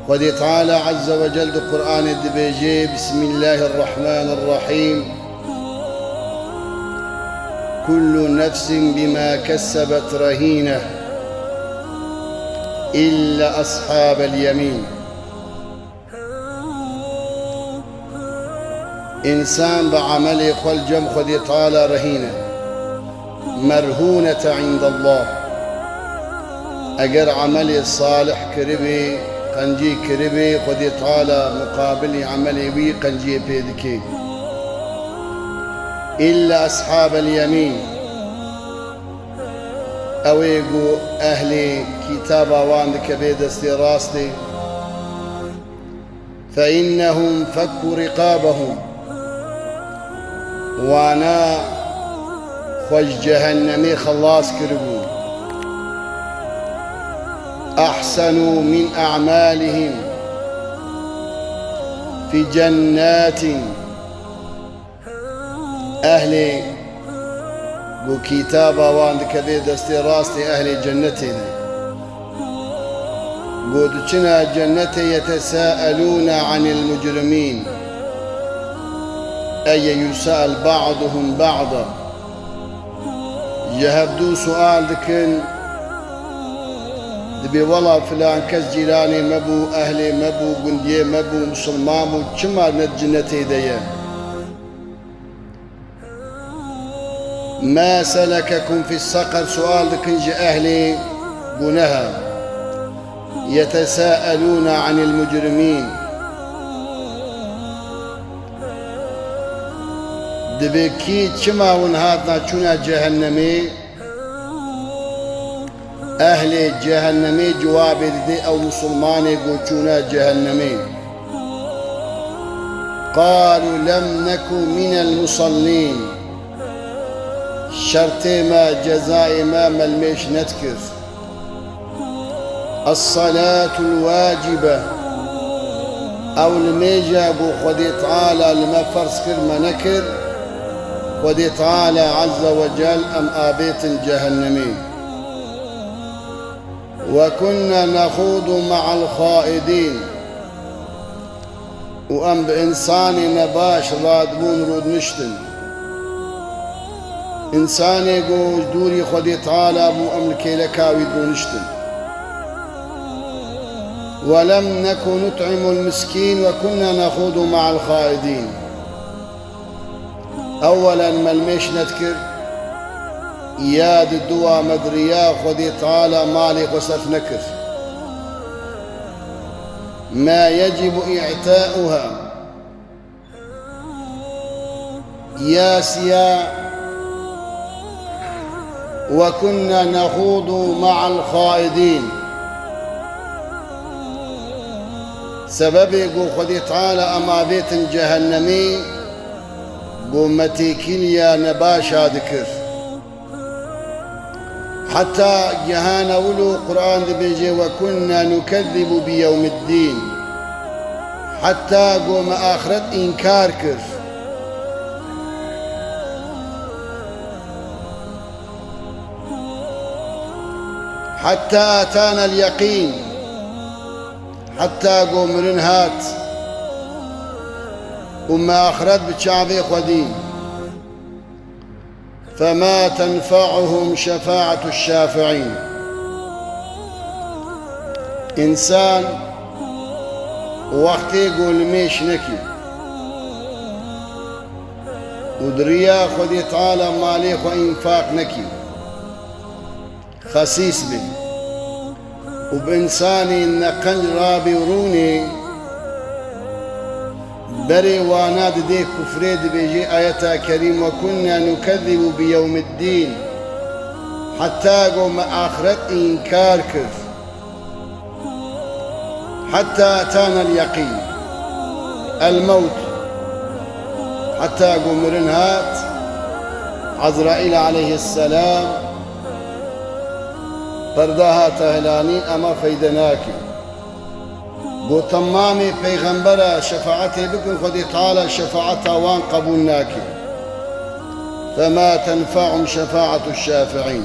خدي تعالى عز وجل دو قرآن الدبيجي بسم الله الرحمن الرحيم كل نفس بما كسبت رهينة إلا أصحاب اليمين. إنسان بعمله خل جم خدي تعالى رهينة مرهونة عند الله. أجر عملي الصالح كربي قنجي كربي خدي تعالى مقابل عملي بي قنجي بيدكي إلا أصحاب اليمين أويقو أهلي كتابا واندك بيدستي راستي فإنهم فكوا رقابهم وانا خوش جهنمي خلاص كربو أحسنوا من أعمالهم في جنات أهل كتابا واندك بيدستي راستي أهل جنتنا قودتنا جنتي يتساءلون عن المجرمين أي يسأل بعضهم بعضا يهبدو سؤال لكن دبي والله فلان كز جيراني مبو أهلي مبو قنديه مبو مسلمان كما نتجنتي ديه ما سلككم في السقر سؤال لكن أهلي قنها يتساءلون عن المجرمين دبكي كما ونهاتنا كنا جهنمي أهل جهنمي جواب دي أو مسلماني قوشونا جهنمي قالوا لم نكن من المصلين شرطي ما جزاء ما ملميش نتكر الصلاة الواجبة أو الميجا بو خدي تعالى لما فرس كر ما نكر خدي تعالى عز وجل أم آبيت جهنمي وكنا نخوض مع الخائدين وأم بإنسان نباش رادبون رود نشتن إنساني قوش دوري خدي تعالى أبو أملكي لكاوي دون نشتن ولم نكن نطعم المسكين وكنا نخوض مع الخائدين. أولا ملميش نذكر ياد الدواء مدريا خدي تعالى مالي وصرف نكر ما يجب إعتاؤها ياسيا وكنا نخوض مع الخائدين سببي قو خدي تعالى أما بيت جهنمي قومتي كليا نباشا ذكر حتى جهان ولو قرآن بيجي وكنا نكذب بيوم الدين حتى قوم آخرت إنكار كر حتى أتانا اليقين حتى قوم رنهات وما أخرت بشعبي خدين فما تنفعهم شفاعة الشافعين. إنسان وقت يقول ميش نكي ودريا خدي تعالى ماليخ وإنفاق نكي خسيس بي وبإنساني نقنج رابي وروني بري واناد دي كفريد بيجي آية كريم وكنا نكذب بيوم الدين حتى قوم آخرت إنكار كر حتى أتانا اليقين الموت حتى قوم رنهات عزرائيل عليه السلام بردها تهلاني أما فيدناكي بو تمامي پیغمبر شفاعتي بكم خدي تعالى شفاعتها وان قبولناكي فما تنفعهم شفاعة الشافعين.